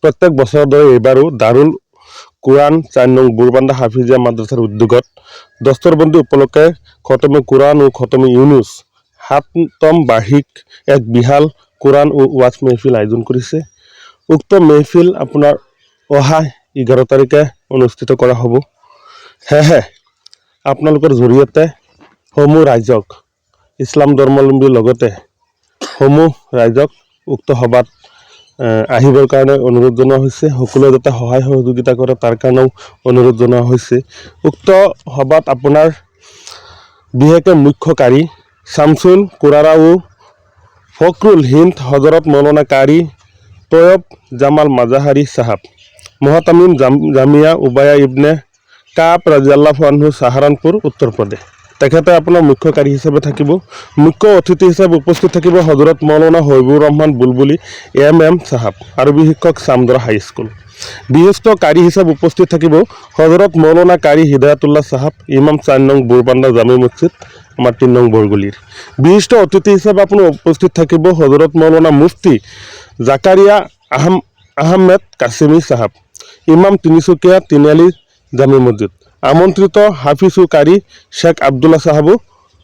প্ৰত্যেক বছৰৰ দৰে এইবাৰো দাৰুল কুৰাণ ৪ নং বুৰবান্দা হাফিজিয়া মাদ্ৰাছাৰ উদ্যোগত দস্তৰবন্দী উপলক্ষে খতমে কুৰাণ ও খতমে ইউনুস ৭ম বাৰ্ষিক এক বিশাল কুৰাণ ও ওয়াজ মেহফিল আয়োজন কৰিছে। উক্ত মেহফিল আপোনাৰ অহা 11 তাৰিখে অনুষ্ঠিত কৰা হ'ব। সেয়েহে আপোনালোকৰ জৰিয়তে সমূহ ৰাইজক ইছলাম ধৰ্মাৱলম্বীৰ লগতে সমূহ ৰাইজক উক্ত সভাত আহিবৰ কাৰণে অনুৰোধ জনোৱা হৈছে। সকলোৱে যাতে সহায় সহযোগিতা কৰে তাৰ কাৰণেও অনুৰোধ জনোৱা হৈছে। উক্ত সভাত আপোনাৰ বিশেষকৈ মুখ্যকাৰী শামছুল কুৰাৰা ও ফখৰুল হিন্দ হজৰত মৌলানা কাৰি তৈয়ব জামাল মাজাহাৰি সাহাব মহাতামিম জামিয়া উবায়া ইবনে কাব ৰাজিয়াল্লাহু আনহু সাহাৰানপুৰ উত্তৰ প্ৰদেশ। তেখেতে আপোনাৰ মুখ্যকাৰী হিচাপে থাকিব। মুখ্য অতিথি হিচাপে উপস্থিত থাকিব হজৰত মৌলানা হবিবুৰ ৰহমান বুলবুলি MM সাহাব আৰবি শিক্ষক চামদৰা হাইস্কুল। বিশিষ্ট কাৰী হিচাপে উপস্থিত থাকিব হজৰত মৌলানা কাৰী হিদায়াতুল্লাহ সাহাব ইমাম ৪ নং বুৰবান্দা জামে মছজিদ আমাৰ ৩ নং বৰগুলিৰ। বিশিষ্ট অতিথি হিচাপে আপোনাৰ উপস্থিত থাকিব হজৰত মৌলানা মুফতি জাকাৰিয়া আহমেদ কাছিমি সাহাব ইমাম তিনিচুকীয়া তিনিআলি জামে মছজিদ। আমন্ত্ৰিত হাফিজ ও কাৰী শেখ আব্দুল্লাহ সাহাবো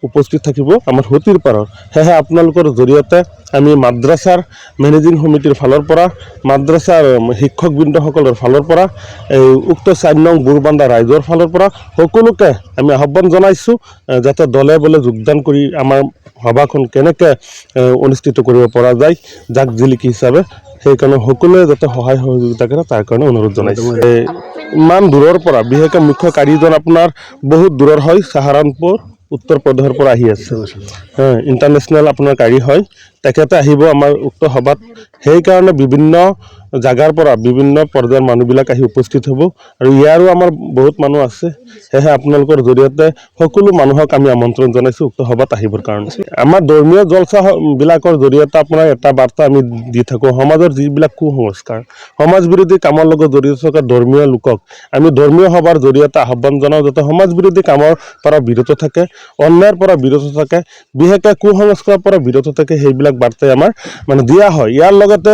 উপস্থিত থাকিব আমাৰ হতিৰ পাৰৰ। সেয়েহে আপোনালোকৰ জৰিয়তে আমি মাদ্ৰাছাৰ মেনেজিং সমিতিৰ ফালৰ পৰা মাদ্ৰাছাৰ শিক্ষকবৃন্দসকলৰ ফালৰ পৰা এই উক্ত ৪ নং বুৰবান্দা ৰাইজৰ ফালৰ পৰা সকলোকে আমি আহ্বান জনাইছোঁ যাতে দলে বলে যোগদান কৰি আমাৰ সভাখন কেনেকৈ অনুষ্ঠিত কৰিব পৰা যায় জাক জিলিকি হিচাপে সেইকাৰণে সকলোৱে যাতে সহায় সহযোগিতা কৰে তাৰ কাৰণে অনুৰোধ জনাইছোঁ। ইমান দূৰৰ পৰা বিশেষকৈ মুখ্য কাৰীজন আপোনাৰ বহুত দূৰৰ হয়, সাহাৰানপুৰ উত্তৰ প্ৰদেশৰ পৰা আহি আছে। ইণ্টাৰনেশ্যনেল আপোনাৰ গাড়ী হয়, তেখেতে আহিব আমাৰ উক্ত সভাত। সেইকাৰণে বিভিন্ন জাগাৰ পৰা বিভিন্ন পৰ্যায়ৰ মানুহবিলাক আহি উপস্থিত হ'ব আৰু ইয়াৰো আমাৰ বহুত মানুহ আছে। সেয়েহে আপোনালোকৰ জৰিয়তে সকলো মানুহক আমি আমন্ত্ৰণ জনাইছোঁ উক্ত সভাত আহিবৰ কাৰণে। আমাৰ ধৰ্মীয় জলসাবিলাকৰ জৰিয়তে আপোনাৰ এটা বাৰ্তা আমি দি থাকোঁ, সমাজৰ যিবিলাক কুসংস্কাৰ সমাজ বিৰোধী কামৰ লগত জড়িত থকা ধৰ্মীয় লোকক আমি ধৰ্মীয় সভাৰ জৰিয়তে আহ্বান জনাওঁ যাতে সমাজ বিৰোধী কামৰ পৰা বিৰত থাকে, অন্যায়ৰ পৰা বিৰত থাকে, বিশেষকৈ কুসংস্কাৰৰ পৰা বিৰত থাকে, সেইবিলাক বাৰ্তাই আমাৰ মানে দিয়া হয়। ইয়াৰ লগতে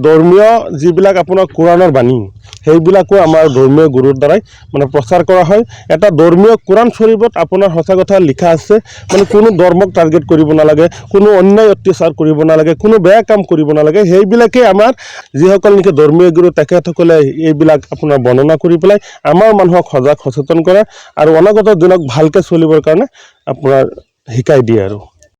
ধৰ্মীয় যিবিলাক আপোনাৰ কোৰাণৰ বাণী সেইবিলাকো আমাৰ ধৰ্মীয় গুৰুৰ দ্বাৰাই মানে প্ৰচাৰ কৰা হয়। এটা ধৰ্মীয় কোৰাণ শৰীফত আপোনাৰ সঁচা কথা লিখা আছে মানে কোনো ধৰ্মক টাৰ্গেট কৰিব নালাগে, কোনো অন্যায় অত্যাচাৰ কৰিব নালাগে, কোনো বেয়া কাম কৰিব নালাগে। সেইবিলাকেই আমাৰ যিসকল নেকি ধৰ্মীয় গুৰু তেখেতসকলে এইবিলাক আপোনাৰ বৰ্ণনা কৰি পেলাই আমাৰ মানুহক সজাগ সচেতন কৰে আৰু অনাগত দিনক ভালকৈ চলিবৰ কাৰণে আপোনাৰ শিকাই দিয়ে আৰু